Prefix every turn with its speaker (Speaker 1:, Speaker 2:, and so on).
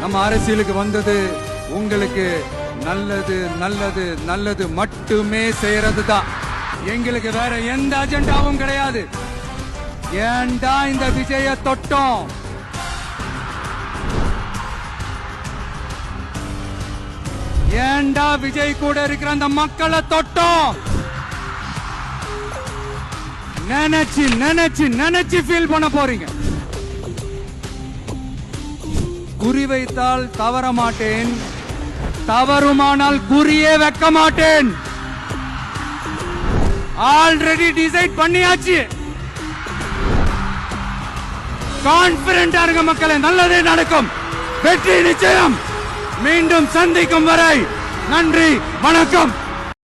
Speaker 1: நம்ம அரசியலுக்கு வந்தது உங்களுக்கு நல்லது நல்லது நல்லது மட்டுமே செய்யறது தான். எங்களுக்கு வேற எந்த அஜெண்டாவும் கிடையாது. ஏன்டா இந்த விஜய தொட்டோம்? ஏன்டா விஜய் கூட இருக்கிற அந்த மக்களை தொட்டோம்? நினைச்சு நினைச்சு நினைச்சு ஃபீல் பண்ண போறீங்க. குறி வைத்தால் தவற மாட்டேன், தவறுமானால் குறியே வைக்க மாட்டேன். ஆல்ரெடி டிசைட் பண்ணியாச்சு. கான்பிடென்டா இருக்க மக்களே, நல்லதே நடக்கும். வெற்றி நிச்சயம். மீண்டும் சந்திக்கும் வரை நன்றி, வணக்கம்.